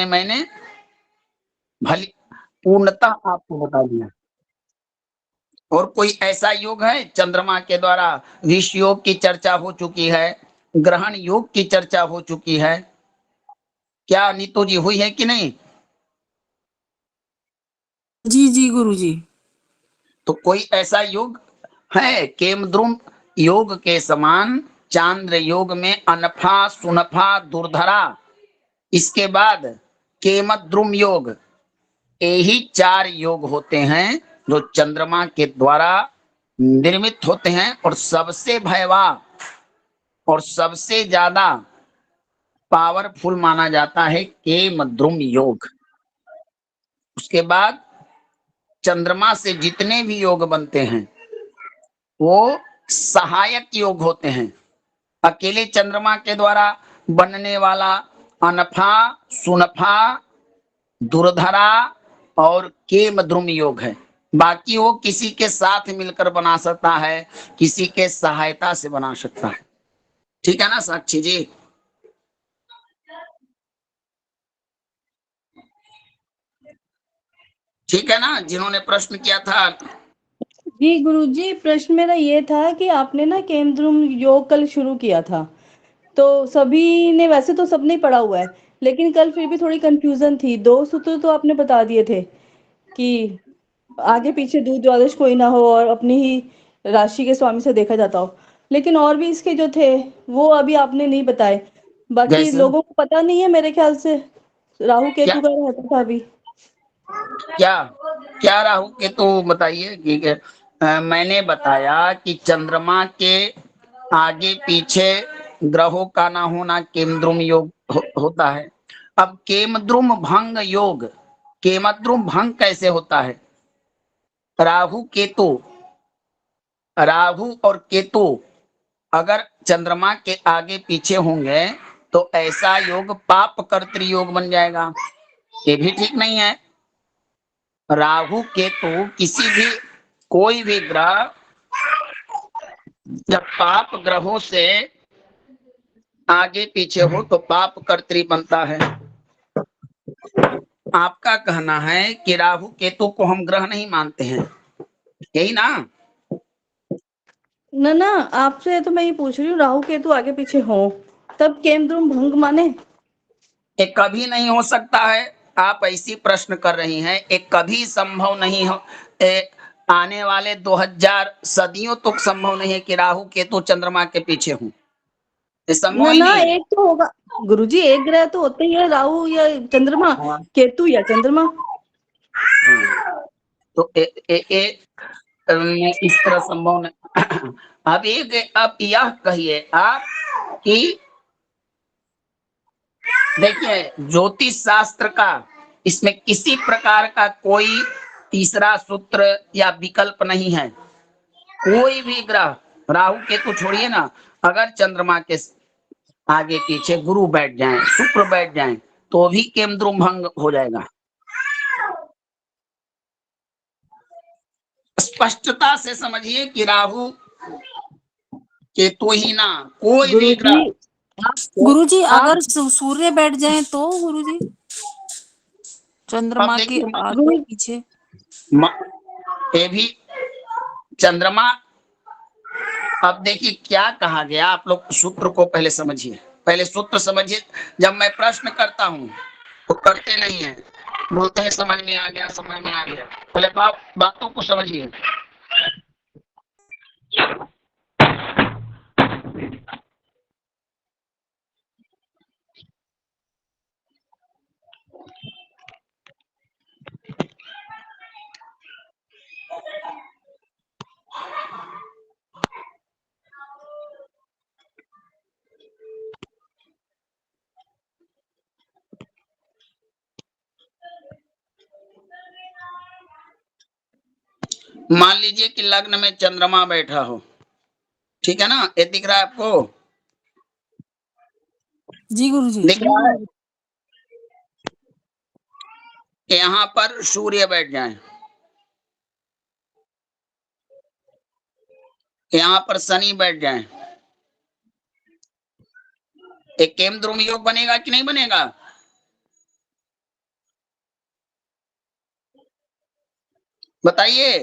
मैंने भली पूर्णतः आपको बता दिया। और कोई ऐसा योग है? चंद्रमा के द्वारा विष योग की चर्चा हो चुकी है, ग्रहण योग की चर्चा हो चुकी है, क्या नीतू जी हुई है कि नहीं? जी जी गुरु जी। तो कोई ऐसा योग है? केमद्रुम योग के समान चांद्र योग में अनफा सुनफा दुर्धरा, इसके बाद केमद्रुम योग, यही 4 योग होते हैं जो चंद्रमा के द्वारा निर्मित होते हैं। और सबसे भयावह और सबसे ज्यादा पावरफुल माना जाता है केमद्रुम योग। उसके बाद चंद्रमा से जितने भी योग बनते हैं वो सहायक योग होते हैं। अकेले चंद्रमा के द्वारा बनने वाला अनफा सुनफा दुर्धरा और केमद्रुम योग है। बाकी वो किसी के साथ मिलकर बना सकता है, किसी के सहायता से बना सकता है। ठीक है ना साक्षी जी? ठीक है ना, जिन्होंने प्रश्न किया था? जी गुरुजी, प्रश्न मेरा ये था कि आपने ना केमद्रुम योग कल शुरू किया था, तो सभी ने, वैसे तो सबने पढ़ा हुआ है, लेकिन कल फिर भी थोड़ी कंफ्यूजन थी। 2 सूत्र तो आपने बता दिए थे कि आगे पीछे दूर द्वादश कोई ना हो और अपनी ही राशि के स्वामी से देखा जाता हो, लेकिन और भी इसके जो थे वो अभी आपने नहीं बताए। बाकी जैसे लोगों को पता नहीं है मेरे ख्याल से, राहु क्या केतु का रहता था अभी। क्या क्या राहु केतु बताइए कि मैंने बताया कि चंद्रमा के आगे पीछे ग्रहों का ना होना केमद्रुम योग होता है। अब केमद्रुम भंग योग, केमद्रुम भंग कैसे होता है? राहु केतु, राहु और केतु अगर चंद्रमा के आगे पीछे होंगे तो ऐसा योग पाप कर्तृ योग बन जाएगा। ये भी ठीक नहीं है। राहु केतु किसी भी कोई भी ग्रह जब पाप ग्रहों से आगे पीछे हो तो पाप कर्तृ बनता है। आपका कहना है कि राहु केतु को हम ग्रह नहीं मानते हैं, यही ना? ना ना, आपसे तो मैं ये पूछ रही हूँ, राहु केतु आगे पीछे हो तब केमद्रुम भंग माने? ये कभी नहीं हो सकता है। आप ऐसी प्रश्न कर रही हैं, एक कभी संभव नहीं हो। आने वाले 2000 सदियों तक संभव नहीं है कि राहु केतु चंद्रमा के पीछे हूं। ये संभव ना ही ना, नहीं है। एक तो होगा गुरुजी, एक ग्रह तो होते ही है, राहु या चंद्रमा, हाँ। केतु या चंद्रमा। तो इस तरह संभव नहीं। अब यह कहिए आप कि देखिए, ज्योतिष शास्त्र का इसमें किसी प्रकार का कोई तीसरा सूत्र या विकल्प नहीं है। कोई भी ग्रह, राहु केतु छोड़िए ना, अगर चंद्रमा के आगे पीछे गुरु बैठ जाए, शुक्र बैठ जाए, तो भी केमद्रुम भंग हो जाएगा। स्पष्टता से समझिए कि राहु केतु ही ना, कोई भी गुरुजी ग्रह। गुरुजी, आप अगर सूर्य बैठ जाए तो गुरुजी, अब चंद्रमा के देखिए, आगे पीछे। ये भी चंद्रमा, अब देखिए क्या कहा गया। आप लोग सूत्र को पहले समझिए, पहले सूत्र समझिए। जब मैं प्रश्न करता हूं तो करते नहीं है, बोलते हैं समझ में आ गया, समझ में आ गया। पहले बातों को समझिए। मान लीजिए कि लग्न में चंद्रमा बैठा हो, ठीक है ना? ये दिख रहा है आपको? जी गुरुजी। दिख रहा है? यहाँ पर सूर्य बैठ जाए, यहाँ पर शनि बैठ जाए, एक केमद्रुम योग बनेगा कि नहीं बनेगा? बताइए।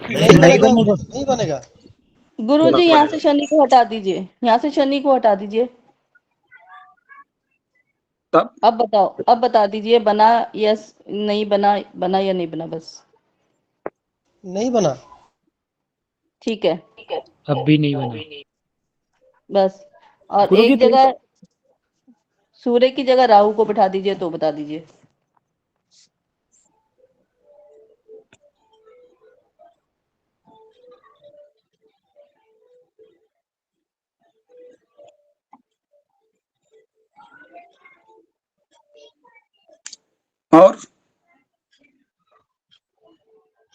नहीं नहीं बनेगा, बनेगा। नहीं बनेगा। गुरुजी यहाँ से शनि को हटा दीजिए, यहाँ से शनि को हटा दीजिए। तब अब बताओ, अब बता दीजिए बना या नहीं बना, बना या नहीं बना, बस नहीं बना। ठीक है, अब भी नहीं बना। बस। और गुरुजी एक जगह सूर्य की जगह राहु को बिठा दीजिए तो बता दीजिए।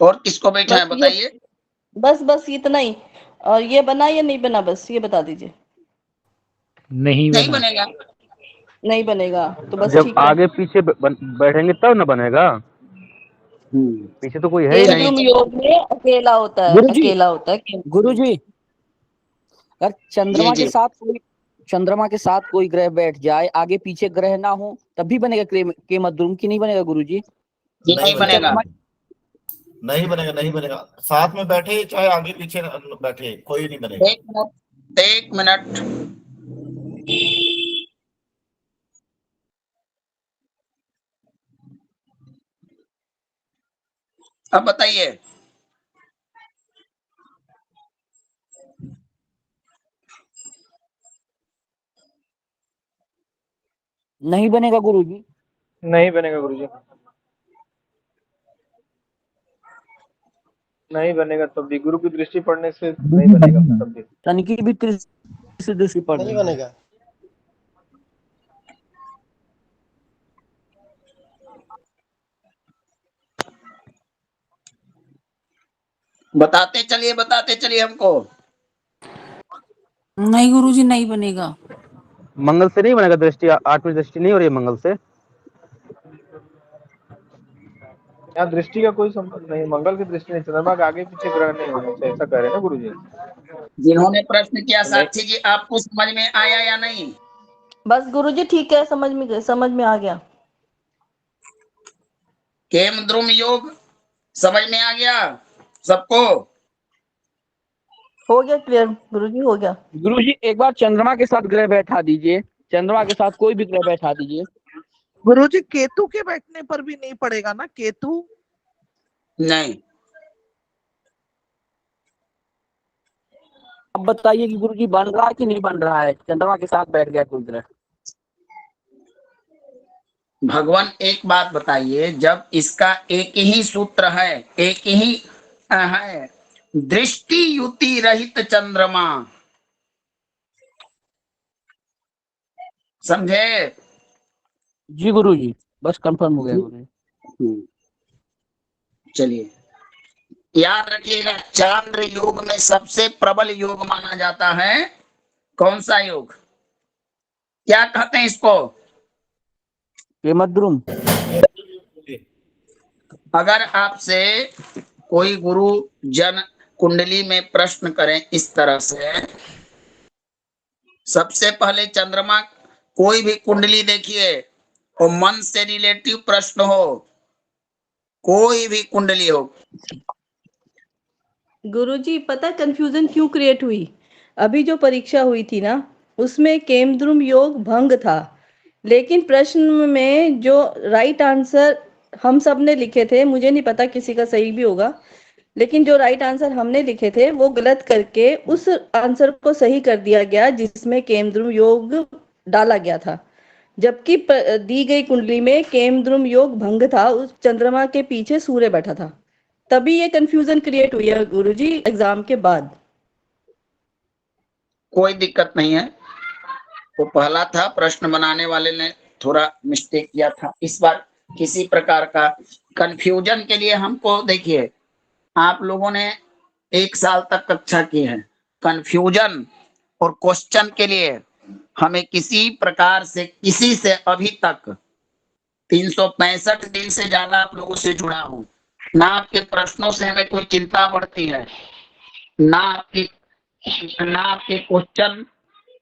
और किसको बैठा बस है ये, बताइए। बस इतना ही। और ये बना या नहीं बना, बस ये बता दीजिए। नहीं नहीं बना। बनेगा। नहीं बनेगा तो बस जब ठीक है। आगे पीछे बैठेंगे तब ना बनेगा। हम्म, पीछे तो कोई है ही नहीं। चलिए केंद्रुम योग में अकेला होता है, गुरुजी, अकेला होता है केंद्रुम। गुरुजी, अगर जी जी। चंद्रमा के साथ कोई ग्रह बैठ जाए, आगे पीछे ग्रह ना हो, तब भी बनेगा के मध्यम की नहीं बनेगा गुरुजी? जी नहीं नहीं क्योंकि बनेगा, बनेगा। चंद्रमा नहीं बनेगा, नहीं बनेगा। साथ में बैठे चाहे आगे पीछे बैठे, कोई नहीं बनेगा। एक मिनट, एक मिनट। अब बताइए। नहीं बनेगा गुरुजी। नहीं बनेगा गुरुजी, नहीं बनेगा। तब भी गुरु की दृष्टि पड़ने से नहीं बनेगा तब भी। शनि की भी दृष्टि पड़ नहीं रही है। बनेगा। बताते चलिए हमको। नहीं गुरुजी, नहीं बनेगा। मंगल से नहीं बनेगा दृष्टि, आठवीं दृष्टि नहीं हो रही है मंगल से। यहाँ दृष्टि का कोई संबंध नहीं, मंगल की दृष्टि नहीं, चंद्रमा के आगे पीछे ग्रह नहीं होने से, ऐसा कह रहे हैं ना गुरुजी। जिन्होंने प्रश्न किया नहीं, साक्षी जी, आपको समझ में आया या नहीं? बस गुरुजी ठीक है, समझ में आ गया। केमद्रुम योग समझ में आ गया सबको? हो गया क्लियर गुरुजी, हो गया। गुरुजी एक बार चंद्रमा के साथ ग्रह बैठा दीजिए, चंद्रमा के साथ कोई भी ग्रह बैठा दीजिए। गुरुजी केतु के बैठने पर भी नहीं पड़ेगा ना? केतु नहीं। अब बताइए कि गुरुजी बन रहा है कि नहीं बन रहा है, चंद्रमा के साथ बैठ गया कोई ग्रह? भगवान एक बात बताइए, जब इसका एक ही सूत्र है, एक ही है, दृष्टि युति रहित चंद्रमा, समझे? जी गुरुजी, बस कंफर्म हो गया गुरुजी। चलिए याद रखिएगा, चांद्र योग में सबसे प्रबल योग माना जाता है कौन सा योग? क्या कहते हैं इसको? केमद्रुम। अगर आपसे कोई गुरु जन कुंडली में प्रश्न करें इस तरह से, सबसे पहले चंद्रमा, कोई भी कुंडली देखिए और मन से रिलेटिव प्रश्न हो, कोई भी कुंडली हो। गुरुजी पता कंफ्यूजन क्यों क्रिएट हुई? अभी जो परीक्षा हुई थी ना, उसमें केमद्रुम योग भंग था, लेकिन प्रश्न में जो राइट आंसर हम सब ने लिखे थे, मुझे नहीं पता किसी का सही भी होगा, लेकिन जो राइट आंसर हमने लिखे थे वो गलत करके उस आंसर को सही कर दिया गया जिसमें केमद्रुम योग डाला गया था, जबकि दी गई कुंडली में केमद्रुम योग भंग था, उस चंद्रमा के पीछे सूर्य बैठा था। तभी ये कंफ्यूजन क्रिएट हुई है गुरुजी एग्जाम के बाद। कोई दिक्कत नहीं है, वो पहला था, प्रश्न बनाने वाले ने थोड़ा मिस्टेक किया था। इस बार किसी प्रकार का कंफ्यूजन के लिए हमको, देखिए आप लोगों ने 1 साल तक कक्षा की है, कंफ्यूजन और क्वेश्चन के लिए हमें किसी प्रकार से, किसी से अभी तक 365 दिन से ज्यादा आप लोगों से जुड़ा हूं, ना आपके प्रश्नों से हमें कोई चिंता बढ़ती है, ना आपके क्वेश्चन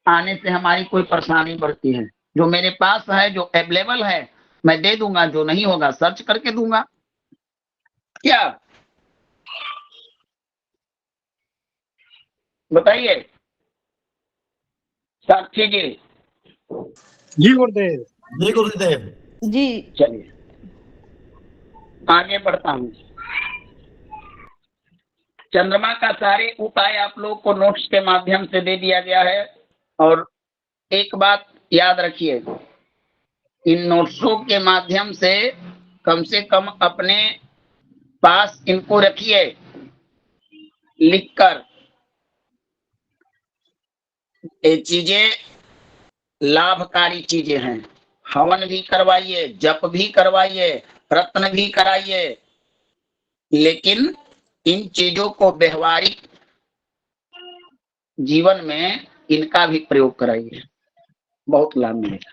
आने से हमारी कोई परेशानी बढ़ती है। जो मेरे पास है, जो अवेलेबल है, मैं दे दूंगा, जो नहीं होगा सर्च करके दूंगा। क्या बताइए साक्षी जी। जी गुरुदेव। जी गुरुदेव। जी चलिए आगे बढ़ता हूँ। चंद्रमा का सारे उपाय आप लोग को नोट्स के माध्यम से दे दिया गया है। और एक बात याद रखिए, इन नोट्सों के माध्यम से कम अपने पास इनको रखिए लिखकर। ये चीजें लाभकारी चीजें हैं। हवन भी करवाइए, जप भी करवाइए, रत्न भी कराइए, लेकिन इन चीजों को व्यवहारिक जीवन में इनका भी प्रयोग कराइए, बहुत लाभ मिलेगा।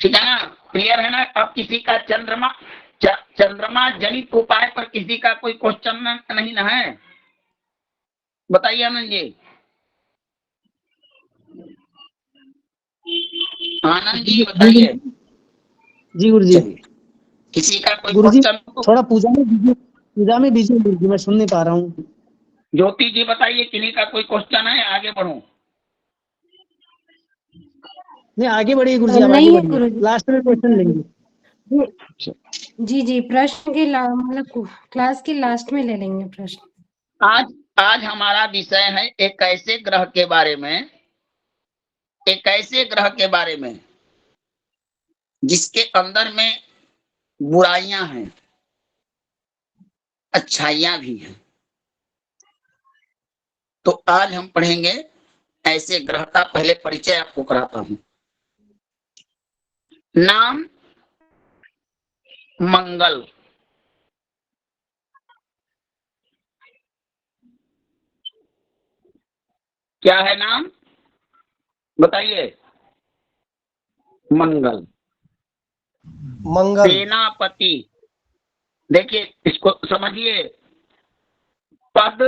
ठीक है ना? क्लियर है ना? अब किसी का चंद्रमा जनित उपाय पर किसी का कोई क्वेश्चन नहीं ना है? बताइए आनंद जी। आनंद जी बताइए। जी गुरु जी। चलिए किसी का कोई गुरु जी क्वेश्चन? थोड़ा पूजा में बिजी गुरु जी, मैं सुन नहीं पा रहा हूँ। ज्योति जी बताइए, किन्हीं का कोई क्वेश्चन है? आगे बढ़ो। नहीं आगे बढ़िए गुरु जी, आप नहीं आगे है बढ़िए, गुरुजी। लास्ट में क्वेश्चन लेंगे। जी जी प्रश्न के मतलब क्लास के लास्ट में ले लेंगे प्रश्न। आज हमारा विषय है एक ऐसे ग्रह के बारे में, एक ऐसे ग्रह के बारे में जिसके अंदर में बुराइयां हैं, अच्छाइयां भी हैं। तो आज हम पढ़ेंगे ऐसे ग्रह का। पहले परिचय आपको कराता हूं। नाम मंगल। क्या है नाम? बताइए। मंगल। मंगल। सेनापति। देखिए इसको समझिए। पद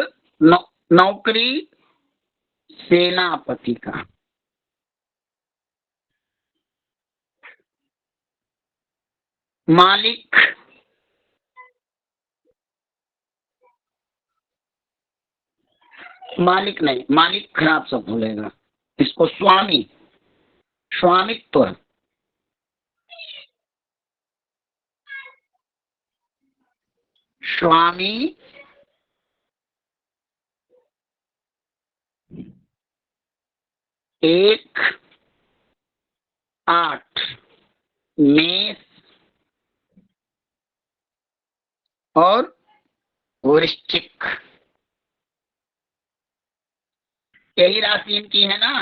नौकरी सेनापति का। मालिक नहीं, मालिक खराब शब्द बोलेगा इसको। स्वामी, स्वामित्व। स्वामी, 1, 8 मेष और वृश्चिक, यही राशि इनकी है ना?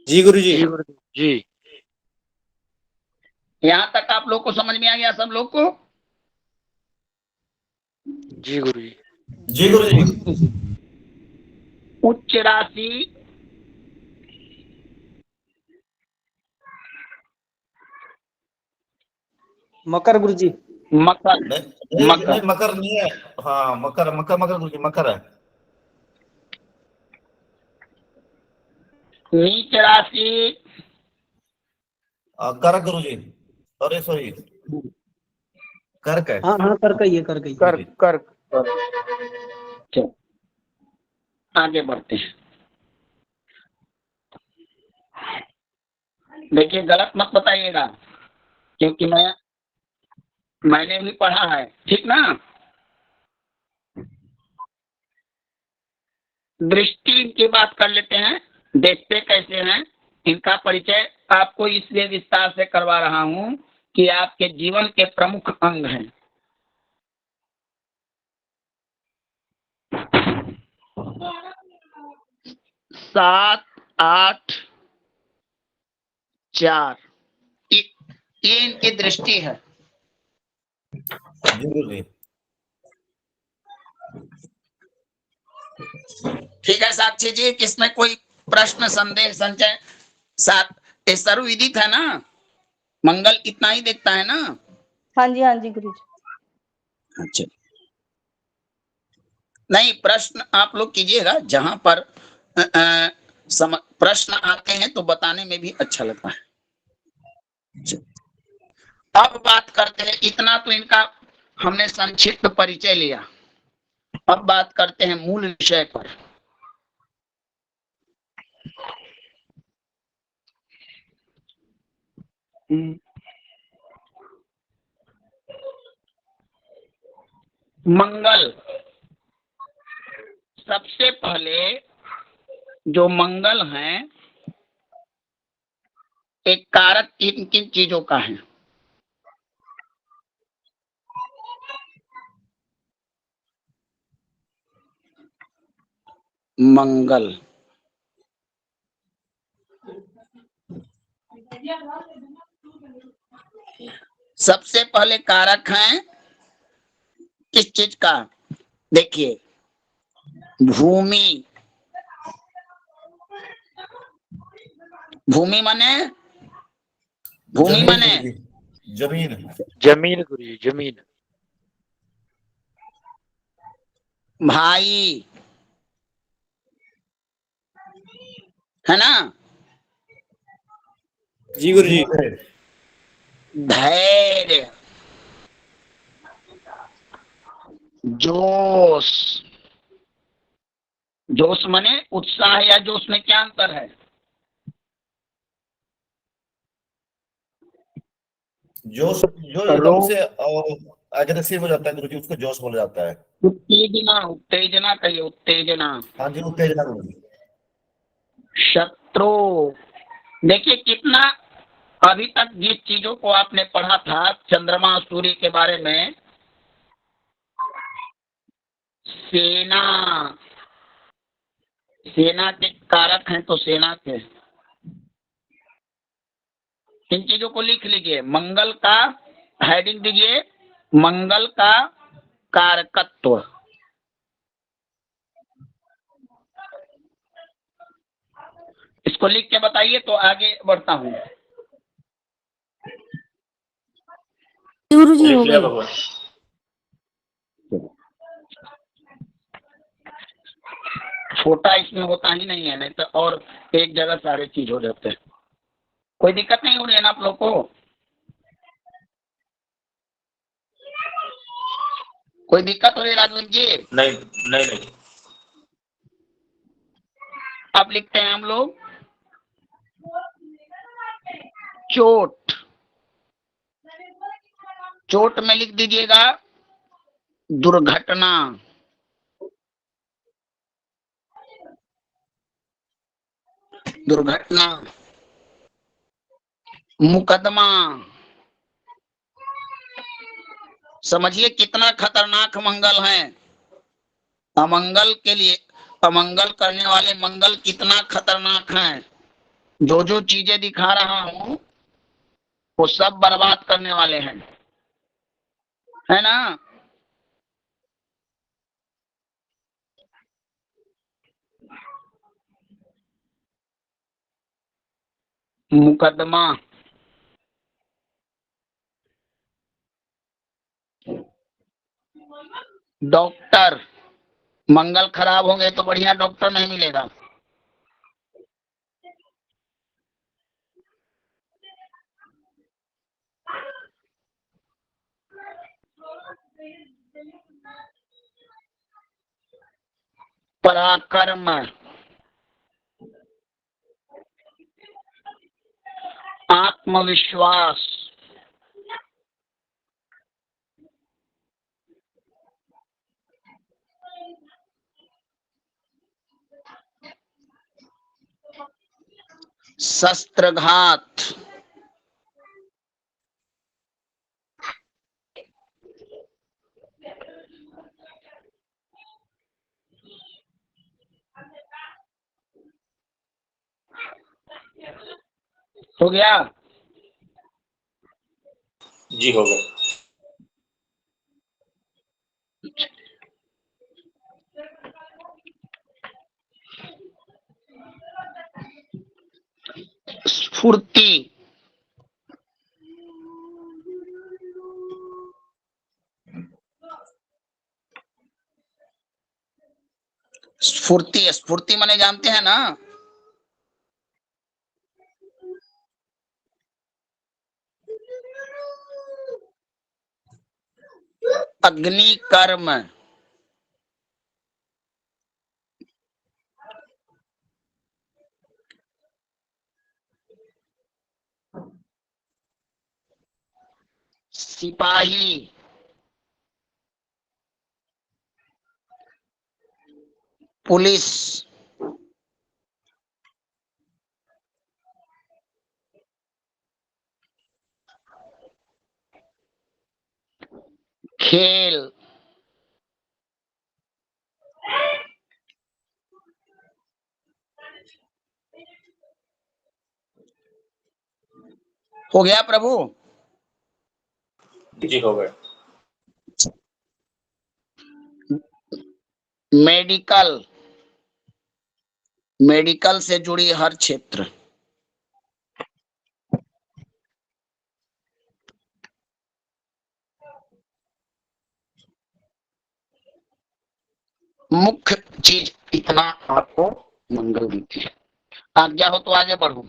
जी गुरु जी। जी। यहां तक आप लोग को समझ में आ गया सब लोग को? जी गुरु जी। जी गुरुजी। उच्च राशि मकर गुरु जी। मकर। नहीं मकर। मकर नहीं है। हाँ मकर मकर मकर गुरुजी, मकर है। नीच राशि कर्क गुरुजी। सॉरी कर्क है। हाँ हाँ कर ही है, कर ही। कर चलो आगे बढ़ते हैं। देखिए गलत मत बताइएगा, क्योंकि मैंने भी पढ़ा है, ठीक ना? दृष्टि इनकी बात कर लेते हैं, देखते कैसे हैं। इनका परिचय आपको इसलिए विस्तार से करवा रहा हूं कि आपके जीवन के प्रमुख अंग हैं। 7, 8, 4 ये इनकी दृष्टि है। जी गुरुजी। ठीक है साक्षी जी, किसमें कोई प्रश्न संदेह संचय? ये सर्वविदित है ना? मंगल इतना ही देखता है ना? हाँ जी गुरुजी। अच्छा, नहीं प्रश्न आप लोग कीजिएगा, जहां पर प्रश्न आते हैं तो बताने में भी अच्छा लगता है। अब बात करते हैं, इतना तो इनका हमने संक्षिप्त परिचय लिया, अब बात करते हैं मूल विषय पर। मंगल, सबसे पहले जो मंगल है एक कारक किन किन चीजों का है? मंगल सबसे पहले कारक है किस चीज का? देखिए, भूमि। भूमि माने, भूमि जमीन माने गुरुजी, जमीन। जमीन गुरुजी, जमीन। भाई, है ना? जी गुरुजी। धैर्य, जोश। जोश माने उत्साह या जोश में क्या अंतर है? जोश जो एकदम से एग्रेसिव हो जाता है गुरुजी, उसको जोश बोला जाता है। उत्तेजना, उत्तेजना कहिए, उत्तेजना। हाँ जी, उत्तेजना गुरुजी। शत्रु, देखिए कितना अभी तक जिस चीजों को आपने पढ़ा था चंद्रमा सूर्य के बारे में, सेना, सेना के कारक हैं तो सेना के, इन चीजों को लिख लीजिए। मंगल का हेडिंग दीजिए, मंगल का कारकत्व। इसको लिख के बताइए तो आगे बढ़ता हूं। गुरुजी हो गई। छोटा इसमें होता ही नहीं है, नहीं तो और एक जगह सारे चीज हो जाते हैं। कोई दिक्कत नहीं हो रही है ना आप लोग को? कोई दिक्कत हो रही है राजवीर जी? नहीं नहीं नहीं। अब लिखते हैं हम लोग चोट। चोट में लिख दीजिएगा दुर्घटना। दुर्घटना, मुकदमा। समझिए कितना खतरनाक मंगल है। अमंगल के लिए, अमंगल करने वाले मंगल कितना खतरनाक है। जो जो चीजें दिखा रहा हूं वो सब बर्बाद करने वाले हैं, है ना? मुकदमा, डॉक्टर। मंगल खराब हो गए तो बढ़िया डॉक्टर नहीं मिलेगा। पराक्रम, आत्मविश्वास, शस्त्रघात, हो गया? जी हो गया। स्फूर्ति, स्फूर्ति, स्फूर्ति माने जानते हैं ना? अग्नि कर्म, सिपाही, पुलिस, खेल, हो गया प्रभु? जी हो गए। मेडिकल, मेडिकल से जुड़ी हर क्षेत्र, मुख्य चीज इतना आपको मंगल देती है। आज्ञा हो तो आगे बढ़ू।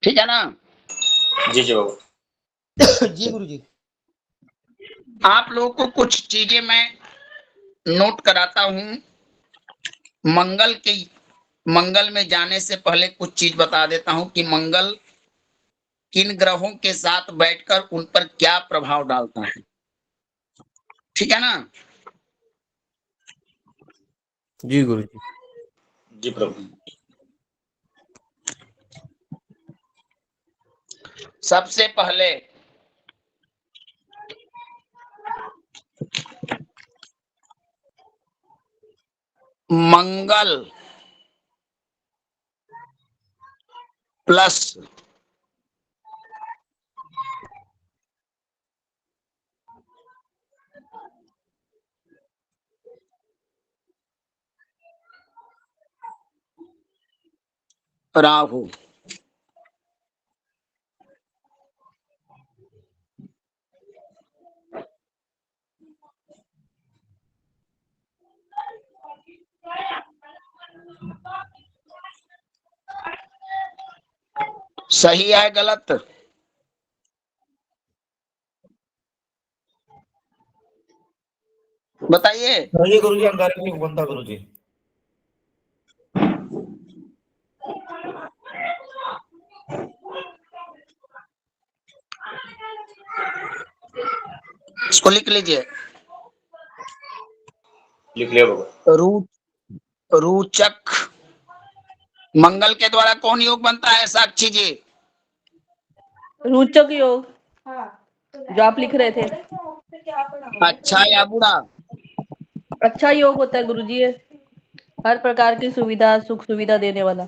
ठीक है ना? जी जी बाबू। जी गुरु जी। आप लोगों को कुछ चीजें मैं नोट कराता हूं। मंगल में जाने से पहले कुछ चीज बता देता हूं कि मंगल किन ग्रहों के साथ बैठकर उन पर क्या प्रभाव डालता है। ठीक है ना? जी गुरु जी। जी प्रभु। सबसे पहले मंगल प्लस राहु, सही है गलत? बताइए। सही गुरु जी, अंगारक नहीं बनता गुरु जी। इसको लिख लीजिए। लिख लिया बाबा। रोचक मंगल के द्वारा कौन योग बनता है साक्षी जी? रोचक योग, जो आप लिख रहे थे। अच्छा या बुरा? अच्छा योग होता है गुरुजी, ये हर प्रकार की सुविधा, सुख सुविधा देने वाला,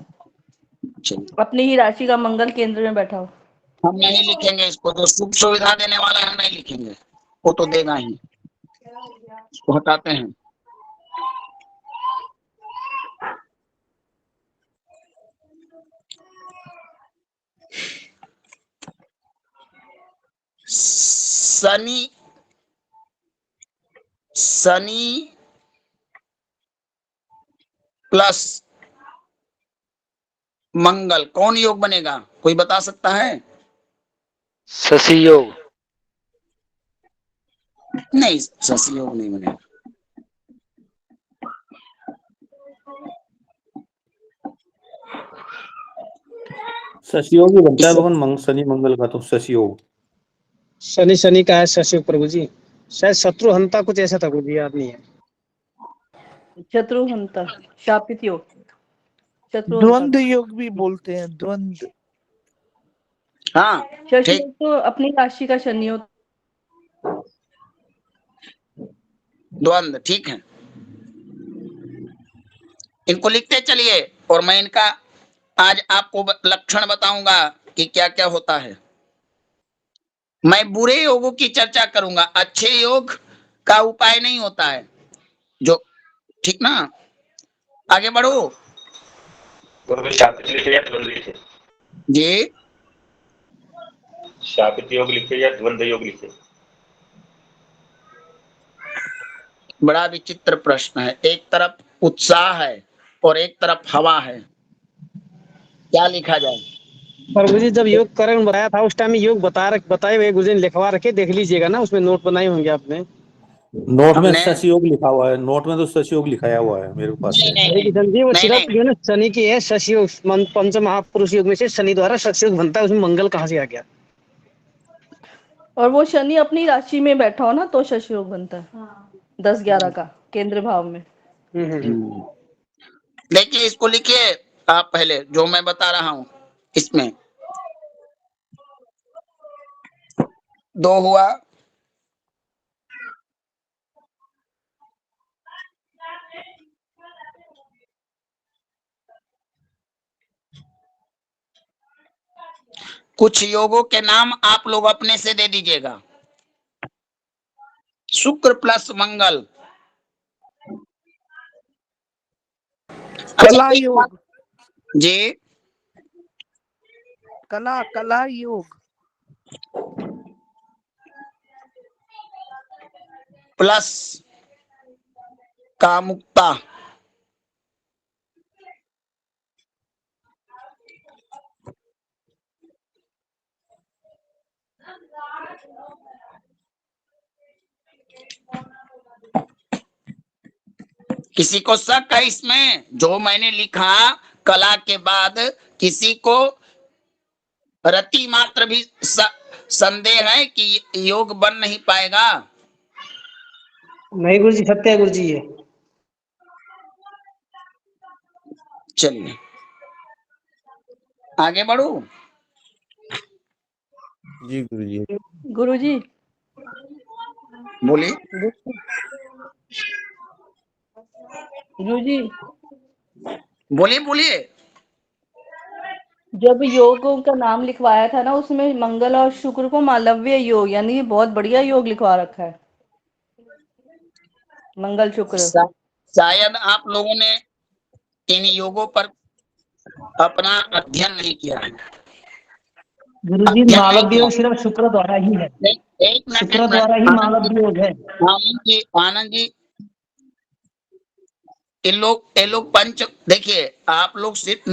अपनी ही राशि का मंगल केंद्र में बैठा हो। हम नहीं लिखेंगे इसको, तो सुख सुविधा देने वाला हम नहीं लिखेंगे, वो तो देगा ही। इसको हटाते हैं। शनि प्लस मंगल कौन योग बनेगा? कोई बता सकता है? शशि योग। नहीं, शशि योग नहीं बनेगा। शशि योग ही बनता है भगवान शनि मंगल का, तो शशि योग। शनि शनि का है शशि प्रभु जी, शायद शत्रुहंता कुछ ऐसा था गुरु जी, याद नहीं है। शत्रुहंता, शापित योग, शत्रुहंता। द्वंद्व योग भी बोलते हैं, द्वंद्व। हाँ शशि ठीक। योग तो अपनी राशि का शनि होता। द्वंद्व ठीक है, इनको लिखते चलिए और मैं इनका आज आपको लक्षण बताऊंगा कि क्या क्या होता है। मैं बुरे योगों की चर्चा करूंगा, अच्छे योग का उपाय नहीं होता है जो। ठीक ना? आगे बढ़ो जी। शापित योग लिखे या द्वंद्व योग लिखे? बड़ा विचित्र प्रश्न है। एक तरफ उत्साह है और एक तरफ हवा है, क्या लिखा जाए? प्रभु जी जब योग करण बताया था उस टाइम में योग बताए हुए गुरुजी ने लिखवा रखे, देख लीजिएगा ना, उसमें नोट बनाए होंगे आपने। नोट में हमने शशि योग लिखा हुआ है, नोट में तो शशि योग लिखाया हुआ है, मेरे पास नहीं है। नहीं अरे नहीं किशन जी वो नहीं सिर्फ नहीं जो है ना शनि की है, शशि योग पंच महापुरुष योग में से शनि द्वारा शशि योग बनता है, उसमें मंगल कहाँ से आ गया? और वो शनि अपनी राशि में बैठा हो ना तो शशि योग बनता है 10-11 का केंद्र भाव में। हम्म। देखिए इसको लिखिए आप पहले, जो मैं बता रहा हूं इसमें 2 हुआ, कुछ योगों के नाम आप लोग अपने से दे दीजिएगा। शुक्र प्लस मंगल। अच्छा कला एक बात योग, जी, कला योग, प्लस कामुकता, किसी को शक है इसमें? जो मैंने लिखा कला के बाद किसी को रति मात्र भी संदेह है कि योग बन नहीं पाएगा? नहीं गुरुजी, सत्य है गुरुजी ये। चलिए आगे बढ़ू। जी गुरुजी। गुरुजी बोलिए। गुरुजी बोलिए बोलिए। जब योगों का नाम लिखवाया था ना उसमें मंगल और शुक्र को मालव्य योग यानी ये बहुत बढ़िया योग लिखवा रखा है, मंगल शुक्र। शायद आप लोगों ने इन योगों पर अपना अध्ययन नहीं किया है। गुरुजी अध्ययन नहीं मालव्य किया। योग सिर्फ शुक्र द्वारा ही है, नहीं, एक मिनट शुक्र एक द्वारा ही मिनट, मालव्य योग है। आनंद जी ये लोग पंच, देखिए आप लोग सिर्फ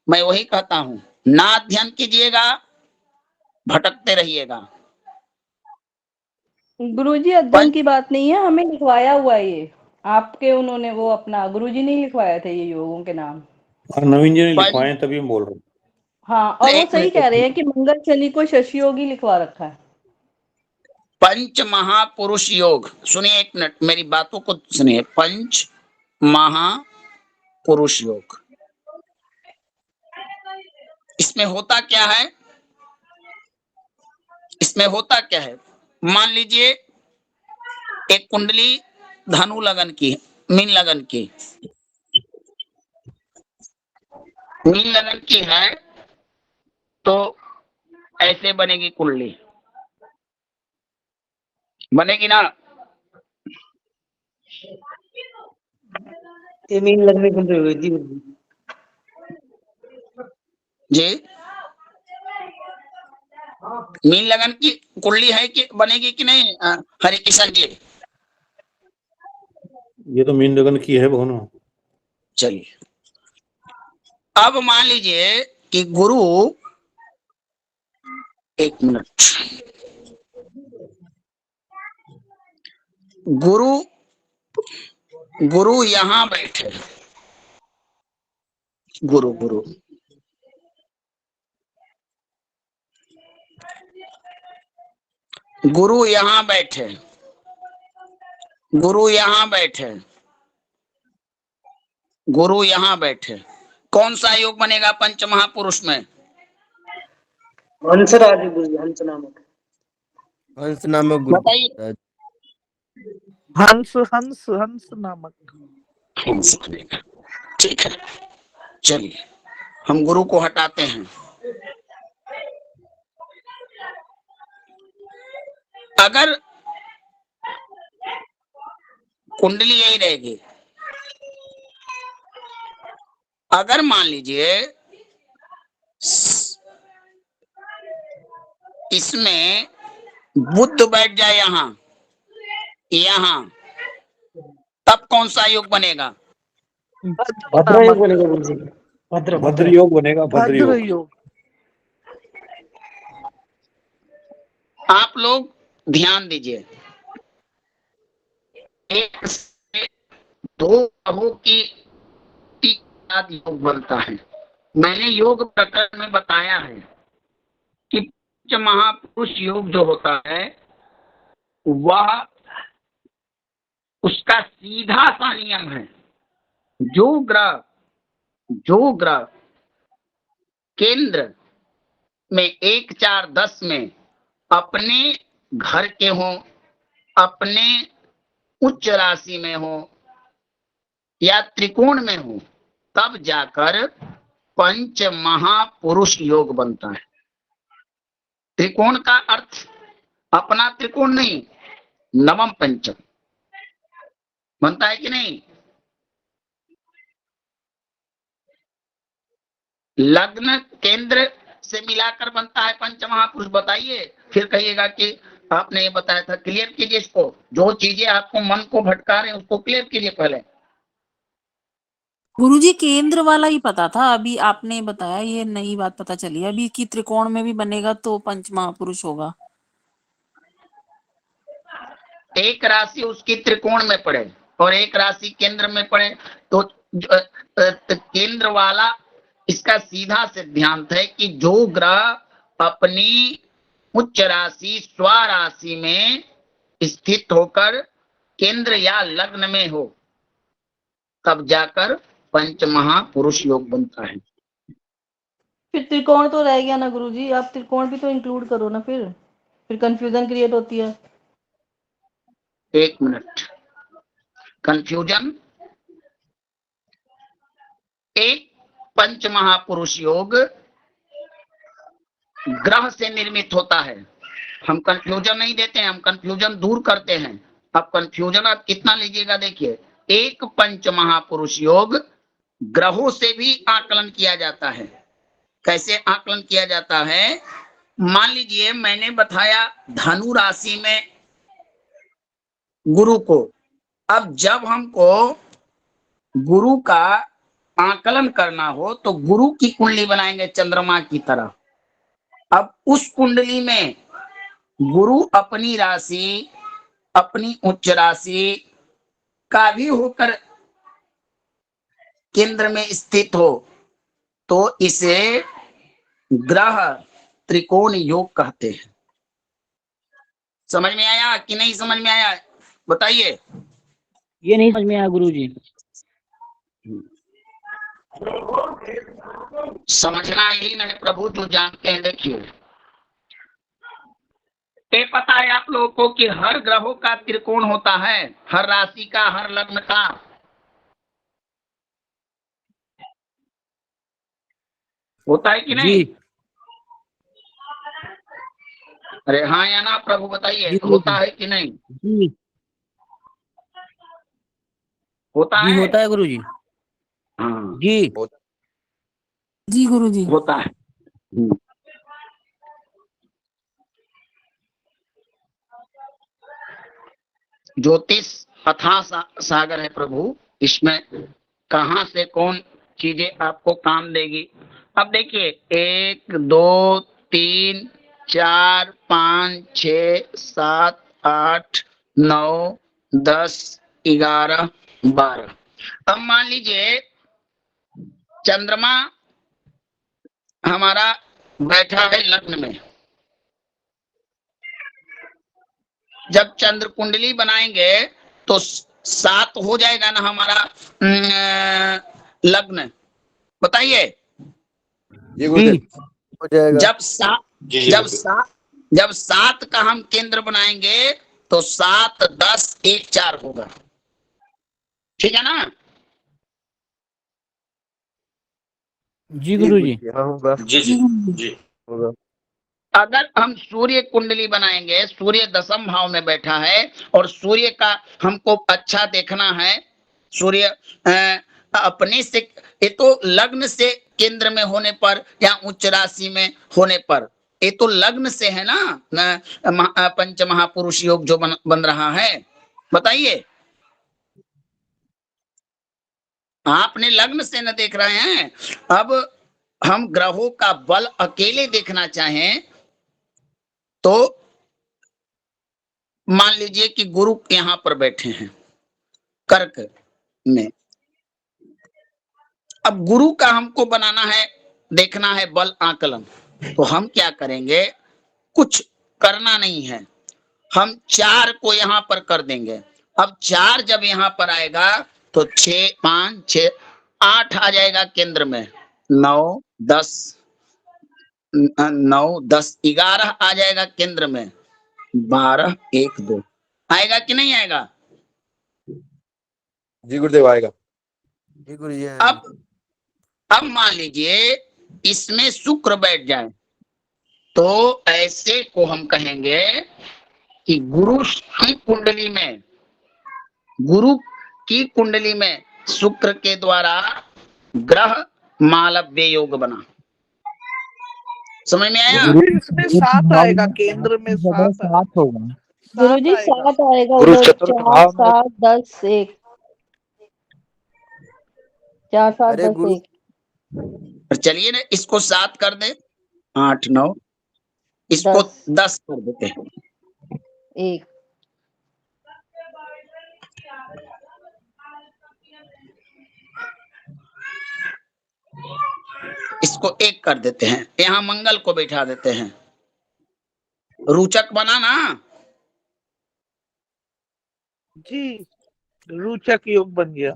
मैं वही कहता हूं, ना अध्ययन कीजिएगा, भटकते रहिएगा। गुरुजी अध्ययन की बात नहीं है, हमें लिखवाया हुआ है ये आपके, उन्होंने वो अपना गुरुजी ने लिखवाया थे ये योगों के नाम। और नवीन जी ने पंच, लिखवाए हैं, तभी हम बोल रहे हैं। हाँ और वो एक सही मिनट कह रहे हैं कि मंगल शनि को शशि योग ही लिखवा रखा है। पंच महापुरुष योग, सुनिए एक मिनट मेरी बातों को सुनिए। पंच महापुरुष योग, इसमें होता क्या है? इसमें होता क्या है? मान लीजिए एक कुंडली धनु लगन की, मीन लगन की, मीन लगन की है तो ऐसे बनेगी कुंडली, बनेगी ना? ये मीन लगने को हुई थी गुरुजी। जी, मीन लगन की कुंडली है कि बनेगी कि नहीं हरि किशन जी? ये तो मीन लगन की है भगवान। चलिए अब मान लीजिए कि गुरु, एक मिनट, गुरु गुरु यहां बैठे, गुरु गुरु गुरु यहां बैठे, गुरु यहां बैठे, गुरु यहां बैठे, कौन सा योग बनेगा पंच महापुरुष में? हंसराज गुरुजी, हंस नामक, हंस नामक बताइए। हंस हंस हंस नामक। हंस बनेगा, ठीक है। चलिए हम गुरु को हटाते हैं। अगर कुंडली यही रहेगी, अगर मान लीजिए इसमें बुध बैठ जाए यहां, यहां, तब कौन सा योग बनेगा? भद्र योग बनेगा गुरुजी, भद्र भद्र योग बनेगा, भद्र भद्र योग। योग, आप लोग ध्यान दीजिए, एक से दो ग्रहों की साथ योग बनता है। मैंने योग प्रकरण में बताया है कि पंच महापुरुष योग जो होता है वह उसका सीधा सा नियम है, जो ग्रह केंद्र में 1 4 10 में अपने घर के हों, अपने उच्च राशि में हो या त्रिकोण में हो, तब जाकर पंच महापुरुष योग बनता है। त्रिकोण का अर्थ अपना त्रिकोण नहीं, नवम पंचम बनता है कि नहीं। लग्न केंद्र से मिलाकर बनता है पंच महापुरुष। बताइए, फिर कहिएगा कि आपने ये बताया था। क्लियर कीजिए इसको, जो चीजें आपको मन को भटका रहे हैं उसको क्लियर कीजिए पहले। गुरुजी केंद्र वाला ही पता था, अभी आपने बताया ये नई बात पता चली है अभी कि त्रिकोण में भी बनेगा तो पंच महापुरुष होगा। एक राशि उसकी त्रिकोण में पड़े और एक राशि केंद्र में पड़े तो केंद्र वाला इसका सीधा सिद्धांत है कि जो ग्रह अपनी उच्च राशि स्वराशि में स्थित होकर केंद्र या लग्न में हो, तब जाकर पंच महापुरुष योग बनता है। फिर त्रिकोण तो रह गया ना गुरुजी, आप त्रिकोण भी तो इंक्लूड करो ना, फिर कंफ्यूजन क्रिएट होती है। एक मिनट, कंफ्यूजन। एक पंच महापुरुष योग ग्रह से निर्मित होता है। हम कंफ्यूजन नहीं देते हैं, हम कंफ्यूजन दूर करते हैं। अब कंफ्यूजन आप कितना लीजिएगा देखिए, एक पंच महापुरुष योग ग्रहों से भी आकलन किया जाता है। कैसे आकलन किया जाता है? मान लीजिए मैंने बताया धनु राशि में गुरु को। अब जब हमको गुरु का आकलन करना हो तो गुरु की कुंडली बनाएंगे चंद्रमा की तरह। अब उस कुंडली में गुरु अपनी राशि, अपनी उच्च राशि का भी होकर केंद्र में स्थित हो तो इसे ग्रह त्रिकोण योग कहते हैं। समझ में आया कि नहीं समझ में आया? बताइए। ये नहीं समझ में आया गुरुजी। समझना ही नहीं प्रभु, जो जानते हैं। देखिए, ये पता है आप लोगों को कि हर ग्रहों का त्रिकोण होता है, हर राशि का, हर लग्न का। होता है कि नहीं? अरे हाँ या ना प्रभु बताइए, होता है कि नहीं? होता है? होता है गुरुजी। हाँ जी गुरुजी। होता है। ज्योतिष अथाह सागर है प्रभु, इसमें कहां से कौन चीजें आपको काम देगी। अब देखिए, 1 2 3 4 5 6 7 8 9 10 11 12। अब मान लीजिए चंद्रमा हमारा बैठा है लग्न में। जब चंद्र कुंडली बनाएंगे तो 7 हो जाएगा ना हमारा लग्न। बताइए। हो जाएगा। जब 7 का हम केंद्र बनाएंगे तो 7 10 1 4 होगा। ठीक है ना? जी गुरुजी। हाँ होगा। जी होगा। अगर हम सूर्य कुंडली बनाएंगे, सूर्य 10वें भाव में बैठा है और सूर्य का हमको अच्छा देखना है। सूर्य अपने से, ये तो लग्न से केंद्र में होने पर या उच्च राशि में होने पर, ये तो लग्न से है ना पंच महापुरुष योग जो बन रहा है। बताइए, आपने लग्न से न देख रहे हैं। अब हम ग्रहों का बल अकेले देखना चाहें तो मान लीजिए कि गुरु यहाँ पर बैठे हैं कर्क में। अब गुरु का हमको बनाना है, देखना है बल आकलन, तो हम क्या करेंगे, कुछ करना नहीं है, हम 4 को यहाँ पर कर देंगे। अब 4 जब यहाँ पर आएगा तो 6 5 6 8 आ जाएगा केंद्र में, 9 10 9 10 11 आ जाएगा केंद्र में, 12 1 2 आएगा कि नहीं आएगा? जी गुरुदेव आएगा। जी गुरु जी अब मान लीजिए इसमें शुक्र बैठ जाए तो ऐसे को हम कहेंगे कि गुरु की कुंडली में शुक्र के द्वारा ग्रह मालव्य योग बना। समझ में आया? इसमें 7 आएगा, केंद्र में 7 होगा। गुरुजी 7 आएगा गुरु उधर, चतुर्थ 4 भाव में 7 10 1 4 7 अरे 10 गुरु 1 चलिए ना, इसको 7 कर दे, 8 9, इसको 10 कर देते हैं। 1 इसको 1 कर देते हैं, यहाँ मंगल को बैठा देते हैं, रुचक बना ना जी, रोचक योग बन गया।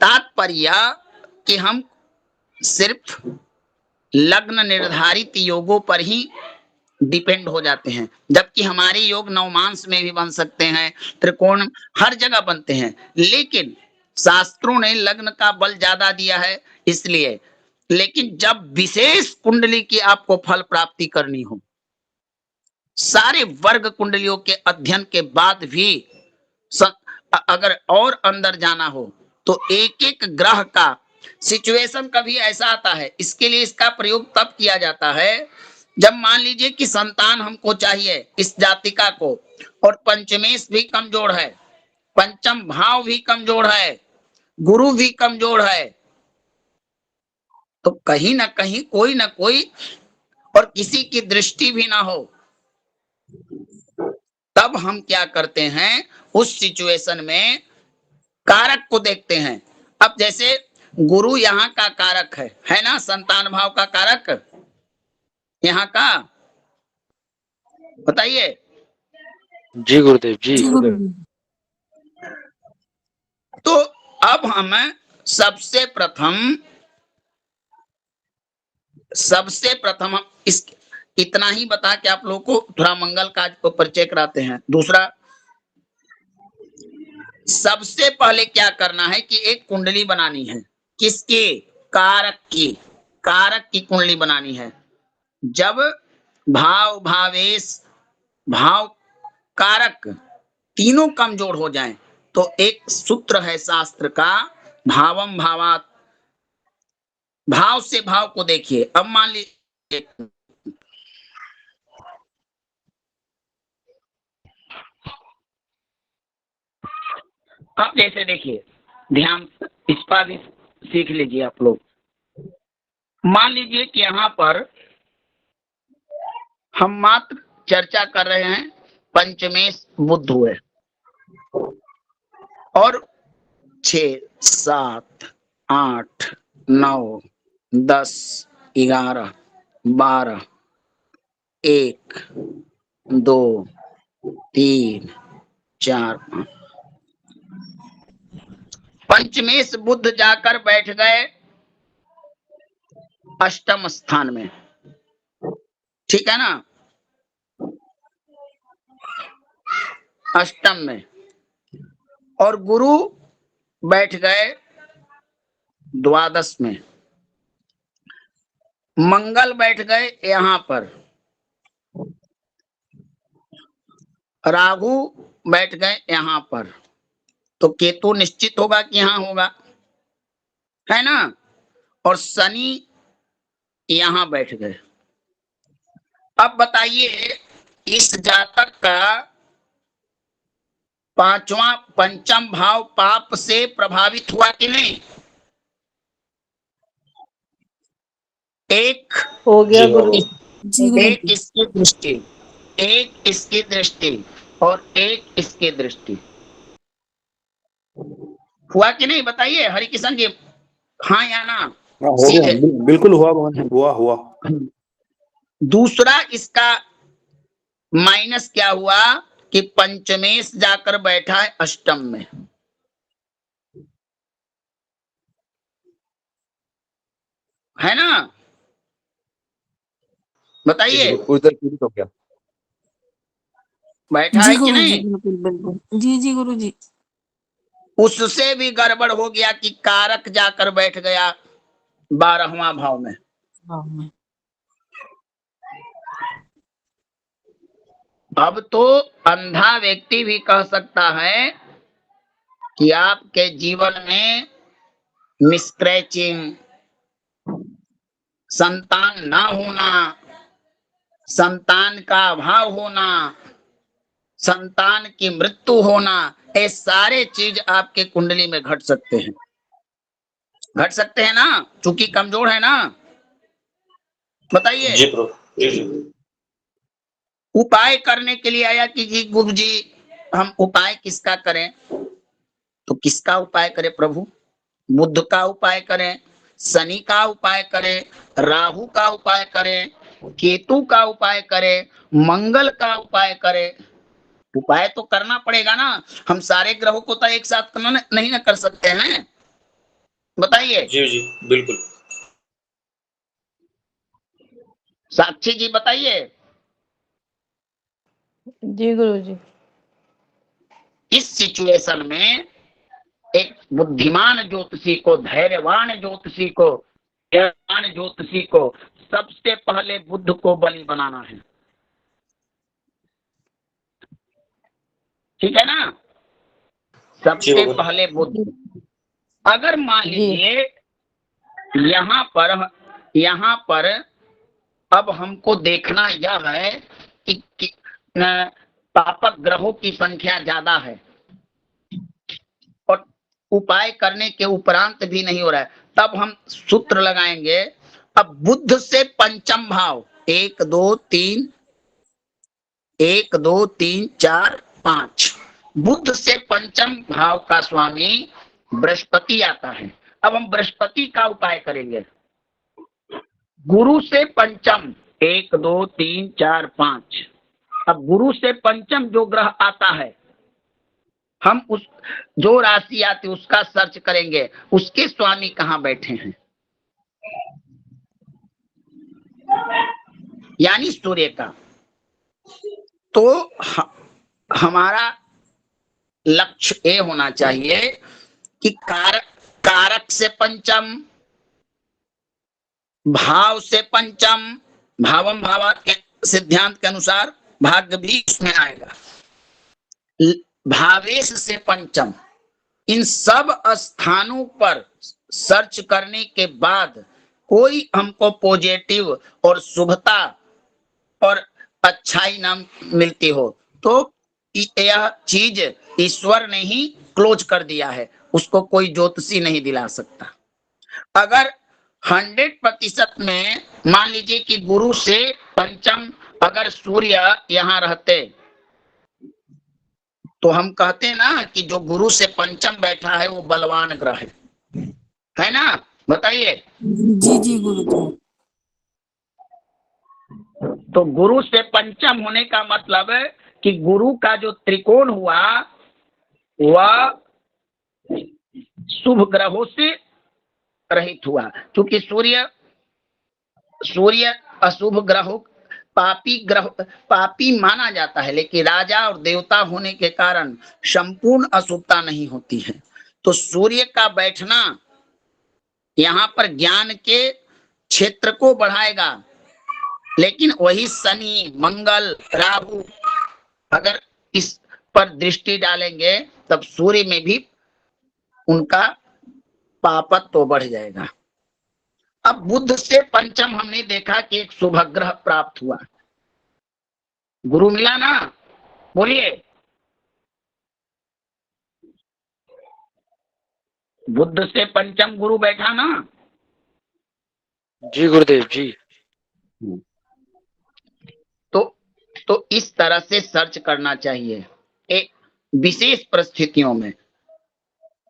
तात्पर्य कि हम सिर्फ लग्न निर्धारित योगों पर ही डिपेंड हो जाते हैं, जबकि हमारे योग नवमांश में भी बन सकते हैं, त्रिकोण हर जगह बनते हैं, लेकिन शास्त्रों ने लग्न का बल ज्यादा दिया है इसलिए। लेकिन जब विशेष कुंडली की आपको फल प्राप्ति करनी हो, सारे वर्ग कुंडलियों के अध्ययन के बाद भी अगर और अंदर जाना हो तो एक एक ग्रह का सिचुएशन कभी ऐसा आता है, इसके लिए इसका प्रयोग तब किया जाता है जब मान लीजिए कि संतान हमको चाहिए इस जातिका को, और पंचमेश भी कमजोर है, पंचम भाव भी कमजोर है, गुरु भी कमजोर है, तो कहीं ना कहीं कोई ना कोई और किसी की दृष्टि भी ना हो, तब हम क्या करते हैं, उस सिचुएशन में कारक को देखते हैं। अब जैसे गुरु यहाँ का कारक है ना, संतान भाव का कारक यहाँ का, बताइए। जी गुरुदेव जी तो अब हम सबसे प्रथम इस इतना ही बता के आप लोगों को थोड़ा मंगल काज को परिचय कराते हैं। दूसरा, सबसे पहले क्या करना है कि एक कुंडली बनानी है, किसकी? कारक की कुंडली बनानी है। जब भाव भावेश भाव कारक तीनों कमजोर हो जाएं तो एक सूत्र है शास्त्र का, भावम भावात, भाव से भाव को देखिए। अब मान लीजिए अब जैसे देखिए, ध्यान इस पर भी सीख लीजिए आप लोग। मान लीजिए कि यहाँ पर हम मात्र चर्चा कर रहे हैं, पंचमेश बुध हुए और 6 7 8 9 10 11 12 1 2 3 4 5 पंचमेश बुध जाकर बैठ गए अष्टम स्थान में, ठीक है ना, अष्टम में, और गुरु बैठ गए द्वादश में, मंगल बैठ गए यहाँ पर, राहु बैठ गए यहाँ पर, तो केतु निश्चित होगा कि यहाँ होगा, है ना, और शनि यहाँ बैठ गए। अब बताइए इस जातक का पंचम भाव पाप से प्रभावित हुआ कि नहीं? एक हो गया गुरु। एक इसकी दृष्टि और एक इसके दृष्टि। हुआ कि नहीं बताइए हरि किशन जी, हाँ या ना? हाँ, हो गया, सीधे बिल्कुल हुआ भगवान, हुआ। दूसरा इसका माइनस क्या हुआ कि पंचमेश जाकर बैठा है अष्टम में, है ना? बताइए उधर पीड़ित हो गया। बैठा जी है कि गुरु जी, नहीं? बिल्कुल बिल्कुल, जी गुरु जी। उससे भी गड़बड़ हो गया कि कारक जाकर बैठ गया 12वां भाव में। हाँ, अब तो अंधा व्यक्ति भी कह सकता है कि आपके जीवन में मिसक्रैचिंग, संतान ना होना, संतान का अभाव होना, संतान की मृत्यु होना, ये सारे चीज आपके कुंडली में घट सकते हैं। घट सकते हैं ना, चूंकि कमजोर है ना। बताइए। जी प्रभु, जी। उपाय करने के लिए आया कि जी गुरु जी हम उपाय किसका करें? तो किसका उपाय करें प्रभु? बुध का उपाय करें, शनि का उपाय करें, राहु का उपाय करें, केतु का उपाय करें, मंगल का उपाय करें। उपाय तो करना पड़ेगा ना, हम सारे ग्रहों को तो एक साथ नहीं ना कर सकते हैं। बताइए। जी, बिल्कुल। साक्षी जी बताइए। जी गुरु जी। इस सिचुएशन में एक बुद्धिमान ज्योतिषी को, धैर्यवान ज्योतिषी को, ज्ञान ज्योतिषी को सबसे पहले बुद्ध को बलि बनाना है। ठीक है ना? सबसे पहले बुद्ध। अगर मान लीजिए यहाँ पर अब हमको देखना यह है कि पापक ग्रहों की संख्या ज्यादा है और उपाय करने के उपरांत भी नहीं हो रहा है, तब हम सूत्र लगाएंगे। अब बुध से पंचम भाव 1 2 3 1 2 3 4 5, बुध से पंचम भाव का स्वामी बृहस्पति आता है। अब हम बृहस्पति का उपाय करेंगे। गुरु से पंचम 1 2 3 4 5। अब गुरु से पंचम जो ग्रह आता है, हम उस जो राशि आती है उसका सर्च करेंगे, उसके स्वामी कहां बैठे हैं, यानी सूर्य का। तो हमारा लक्ष्य ये होना चाहिए कि कारक से पंचम, भाव से पंचम, भावम भावा के सिद्धांत के अनुसार भाग्य भी उसमें आएगा, भावेश से पंचम। इन सब स्थानों पर सर्च करने के बाद कोई हमको पॉजिटिव और शुभता और अच्छाई ना मिलती हो तो यह चीज ईश्वर ने ही क्लोज कर दिया है, उसको कोई ज्योतिषी नहीं दिला सकता। अगर 100% में मान लीजिए कि गुरु से पंचम अगर सूर्य यहाँ रहते तो हम कहते ना कि जो गुरु से पंचम बैठा है वो बलवान ग्रह है ना? बताइए। जी गुरु जी। तो गुरु से पंचम होने का मतलब है कि गुरु का जो त्रिकोण हुआ वह शुभ ग्रहों से रहित हुआ, क्योंकि सूर्य अशुभ ग्रहों, पापी माना जाता है, लेकिन राजा और देवता होने के कारण संपूर्ण अशुभता नहीं होती है। तो सूर्य का बैठना यहाँ पर ज्ञान के क्षेत्र को बढ़ाएगा, लेकिन वही शनि मंगल राहु अगर इस पर दृष्टि डालेंगे तब सूर्य में भी उनका पापत्व तो बढ़ जाएगा। अब बुध से पंचम हमने देखा कि एक शुभ ग्रह प्राप्त हुआ, गुरु मिला ना? बोलिए। बुध से पंचम गुरु बैठा ना? जी गुरुदेव जी। तो तो इस तरह से सर्च करना चाहिए। एक विशेष परिस्थितियों में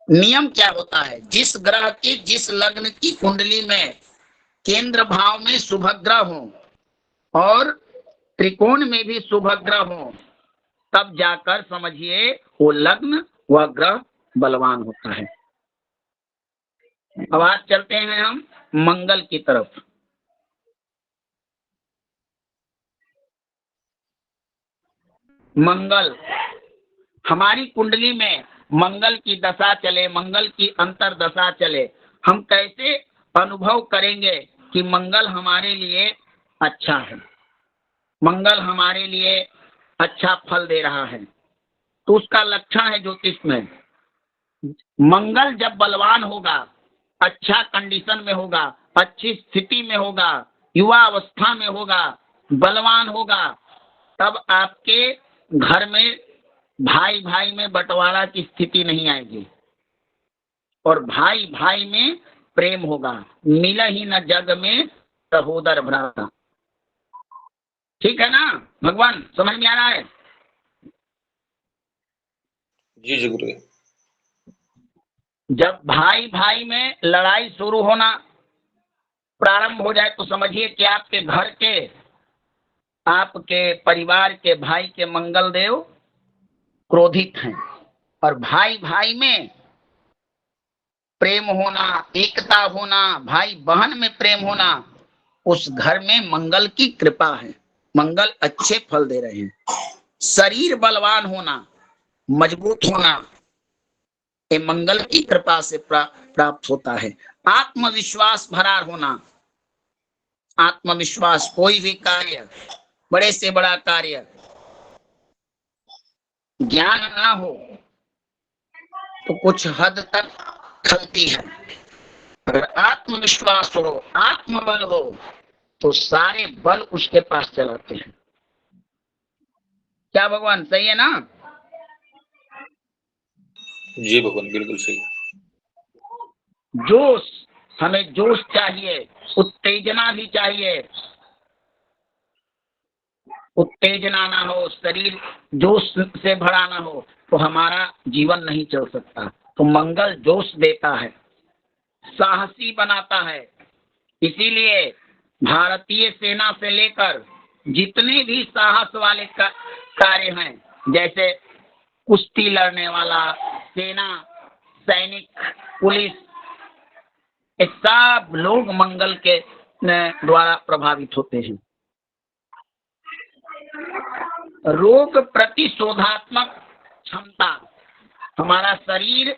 नियम क्या होता है, जिस ग्रह की जिस लग्न की कुंडली में केंद्र भाव में शुभ ग्रह हो और त्रिकोण में भी शुभ ग्रह हो, तब जाकर समझिए वो लग्न वह ग्रह बलवान होता है। अब आज चलते हैं हम मंगल की तरफ। मंगल, हमारी कुंडली में मंगल की दशा चले, मंगल की अंतर दशा चले, हम कैसे अनुभव करेंगे कि मंगल हमारे लिए अच्छा है, मंगल हमारे लिए अच्छा फल दे रहा है। तो उसका लक्षण है ज्योतिष में, मंगल जब बलवान होगा, अच्छा कंडीशन में होगा, अच्छी स्थिति में होगा, युवा अवस्था में होगा, बलवान होगा, तब आपके घर में भाई भाई में बंटवारा की स्थिति नहीं आएगी और भाई भाई में प्रेम होगा। मिला ही न जग में सहोदर भ्राता। ठीक है ना भगवान, समझ में आ रहा है? जी जी गुरुदेव। जब भाई भाई में लड़ाई शुरू होना प्रारंभ हो जाए तो समझिए कि आपके घर के, आपके परिवार के भाई के मंगल देव क्रोधित हैं। और भाई भाई में प्रेम होना, एकता होना, भाई बहन में प्रेम होना, उस घर में मंगल की कृपा है, मंगल अच्छे फल दे रहे हैं। शरीर बलवान होना, मजबूत होना, ये मंगल की कृपा से प्राप्त होता है। आत्मविश्वास भरा होना, आत्मविश्वास, कोई भी कार्य, बड़े से बड़ा कार्य, ज्ञान ना हो तो कुछ हद तक खलती है। अगर आत्मविश्वास हो, आत्मबल हो, तो सारे बल उसके पास चलाते हैं। क्या भगवान सही है ना? जी भगवान बिल्कुल सही। जोश, हमें जोश चाहिए, उत्तेजना भी चाहिए। उत्तेजना ना हो, शरीर जोश से भरा ना हो तो हमारा जीवन नहीं चल सकता। तो मंगल जोश देता है, साहसी बनाता है। इसीलिए भारतीय सेना से लेकर जितने भी साहस वाले कार्य हैं, जैसे कुश्ती लड़ने वाला, सेना, सैनिक, पुलिस, ये सब लोग मंगल के द्वारा प्रभावित होते हैं। रोग प्रतिशोधात्मक क्षमता, हमारा शरीर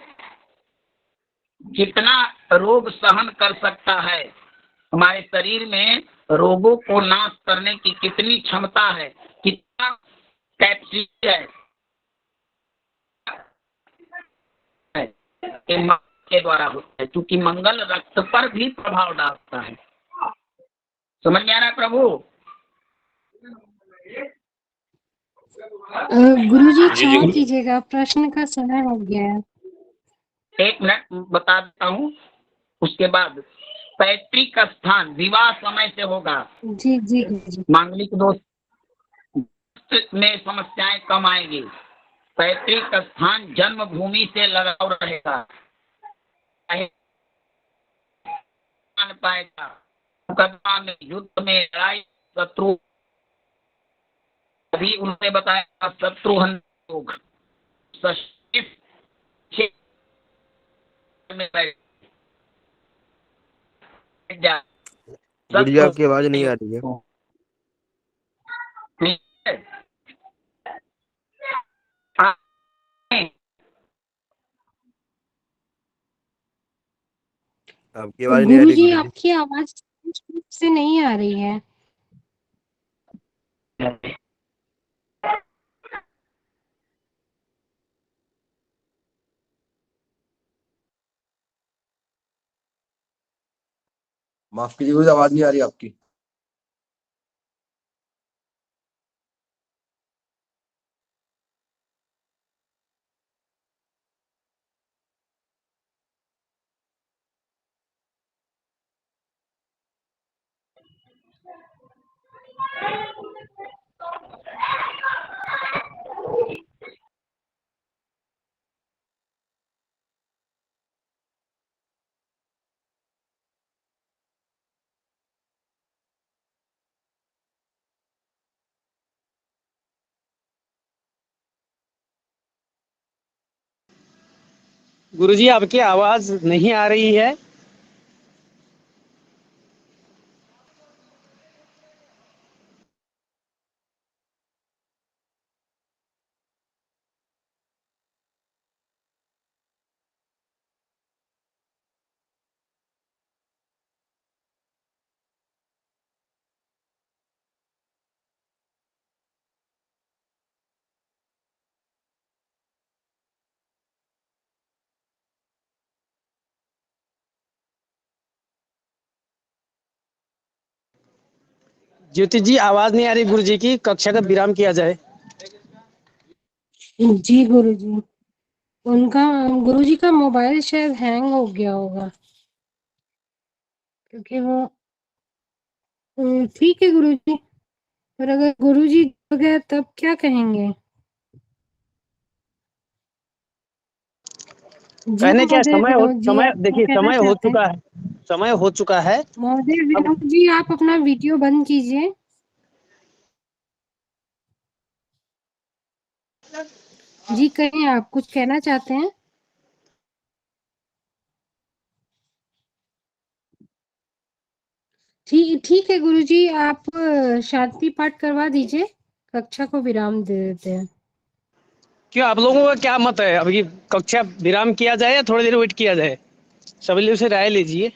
कितना रोग सहन कर सकता है, हमारे शरीर में रोगों को नाश करने की कितनी क्षमता है, कितना कैपेसिटी है, के द्वारा होता है। क्योंकि मंगल रक्त पर भी प्रभाव डालता है। समझ में आ रहा है प्रभु? गुरुजी क्षमा कीजिएगा, प्रश्न का समय हो गया है। 1 मिनट बता देता हूँ, उसके बाद पैतृक स्थान विवाह समय से होगा। जी जी गुरुजी। मांगलिक दोष में समस्याएं कम आएगी। पैतृक स्थान जन्मभूमि से लगाव रहेगा, पाएगा, मुकदमा में, युद्ध में, लड़ाई, शत्रु, अभी उन्होंने बताया शत्रुघ्न योग, गुड़िया की आवाज नहीं आ रही है। आपकी आवाज नहीं आ रही गुरुजी आपकी आवाज से नहीं आ रही है। माफ कीजिए, आवाज नहीं आ रही आपकी। गुरुजी आपकी आवाज नहीं आ रही है। ज्योति जी आवाज नहीं आ रही गुरुजी की, कक्षा का विराम किया जाए। जी गुरुजी, उनका गुरुजी का मोबाइल शायद हैंग हो गया होगा, क्योंकि वो ठीक है गुरुजी, पर अगर गुरुजी हो गया तब क्या कहेंगे? जी कहने क्या महोदय विनोद जी, समय आप क्या देखिए कहना चाहते हैं? समय हो चुका है। महोदय अब विनोद जी, आप अपना वीडियो बंद कीजिए। जी कहिए, आप कुछ कहना चाहते हैं? ठीक है गुरुजी, आप शांति पाठ करवा दीजिए, कक्षा को विराम दे देते हैं। क्यों, आप लोगों का क्या मत है, अभी कक्षा विराम किया जाए या थोड़ी देर वेट किया जाए? सभी लोग से राय लीजिए।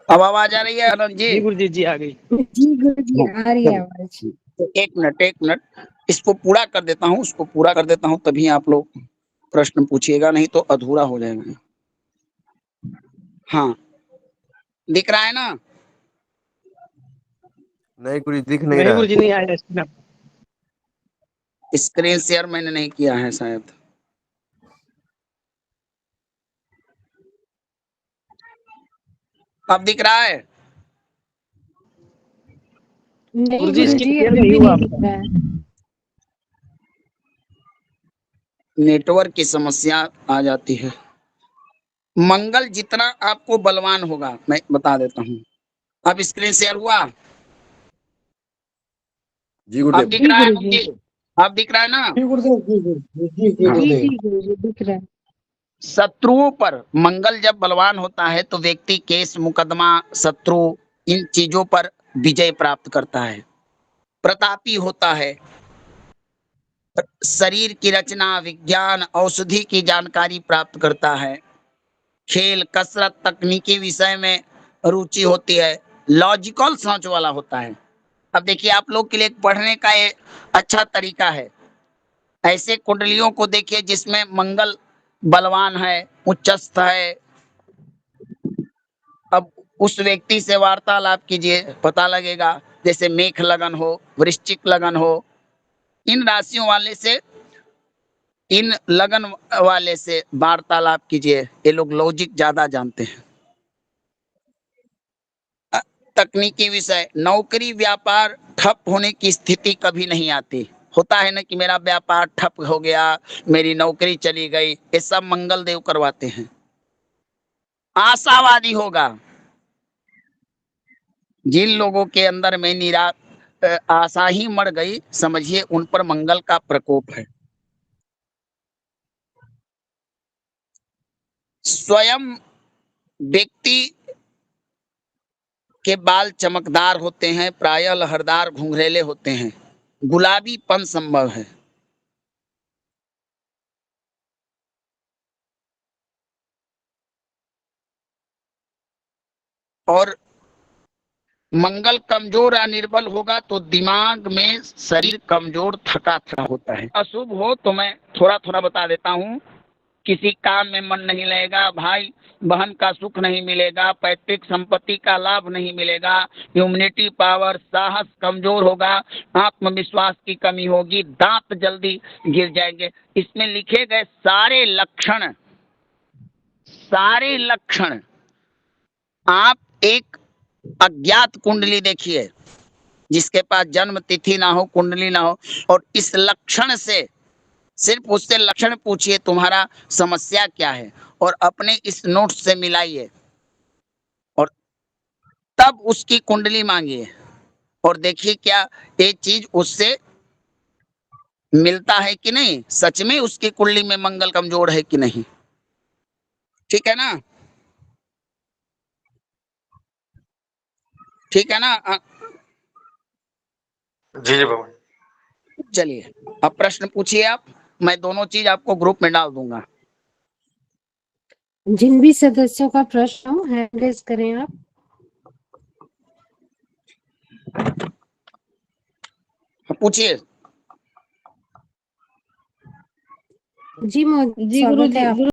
अब आवाज आ रही है आनंद जी? जी गुरुजी जी आ गई। जी गुरुजी, आ रही है चलो, आवाज। तो एक मिनट, इसको पूरा कर देता हूँ, उसको पूरा कर देता हूँ, तभी आप लोग प्रश्न पूछिएगा, नहीं तो अधूरा हो जाएगा। हाँ, दिख रहा है ना? नहीं गुरुजी दिख नहीं नहीं रहा है। गुरुजी नहीं आया इसमें। स्क्रीन शेयर मैंने नहीं किया है शायद। अब दिख रहा है? नहीं गुरुजी इसकी गुरुजी, शेयर अभी नहीं भी हुआ नहीं दिख आपका। रहा है। नेटवर्क की समस्या आ जाती है। मंगल जितना आपको बलवान होगा, मैं बता देता हूँ। अब स्क्रीन शेयर हुआ? जी अब गुरुदेव। दिख जी रहा है गुरुजी, मुझे? अब दिख रहा है ना? जी हाँ। जी गुरुजी, दिख रहा है। शत्रुओं पर मंगल जब बलवान होता है तो व्यक्ति केस मुकदमा शत्रु इन चीजों पर विजय प्राप्त करता है, प्रतापी होता है, शरीर की रचना विज्ञान औषधि की जानकारी प्राप्त करता है, खेल कसरत तकनीकी विषय में रुचि होती है, लॉजिकल सोच वाला होता है। अब देखिए, आप लोग के लिए पढ़ने का ये अच्छा तरीका है। ऐसे कुंडलियों को देखिए जिसमें मंगल बलवान है, उच्चस्थ है। अब उस व्यक्ति से वार्तालाप कीजिए, पता लगेगा। जैसे मेष लगन हो, वृश्चिक लगन हो, इन राशियों वाले से, इन लगन वाले से वार्तालाप कीजिए, ये लोग लॉजिक ज्यादा जानते हैं। तकनीकी विषय, नौकरी व्यापार ठप होने की स्थिति कभी नहीं आती। होता है ना कि मेरा व्यापार ठप हो गया, मेरी नौकरी चली गई, ये सब मंगल देव करवाते हैं। आशावादी होगा, जिन लोगों के अंदर में आशा ही मर गई, समझिए उन पर मंगल का प्रकोप है। स्वयं व्यक्ति के बाल चमकदार होते हैं, प्रायः लहरदार घुंघरेले होते हैं, गुलाबीपन संभव है। और मंगल कमजोर या निर्बल होगा तो दिमाग में शरीर कमजोर थका थका होता है। अशुभ हो तो मैं थोड़ा थोड़ा बता देता हूँ। किसी काम में मन नहीं लगेगा, भाई बहन का सुख नहीं मिलेगा, पैतृक संपत्ति का लाभ नहीं मिलेगा, ह्यूमनिटी पावर साहस कमजोर होगा, आत्मविश्वास की कमी होगी, दांत जल्दी गिर जाएंगे। इसमें लिखे गए सारे लक्षण आप एक अज्ञात कुंडली देखिए, जिसके पास जन्म तिथि ना हो, कुंडली ना हो, और इस लक्षण से सिर्फ उससे लक्षण पूछिए तुम्हारा समस्या क्या है, और अपने इस नोट से मिलाइए, और तब उसकी कुंडली मांगिए, और देखिए क्या ये चीज उससे मिलता है कि नहीं, सच में उसकी कुंडली में मंगल कमजोर है कि नहीं। ठीक है ना, ठीक है ना। जी जी भगवान। चलिए अब प्रश्न पूछिए आप, मैं दोनों चीज आपको ग्रुप में डाल दूंगा। जिन भी सदस्यों का प्रश्न हो हैंड रेज करें आप। पूछिए। जी जी स्वागत है गुरुजी, आपका।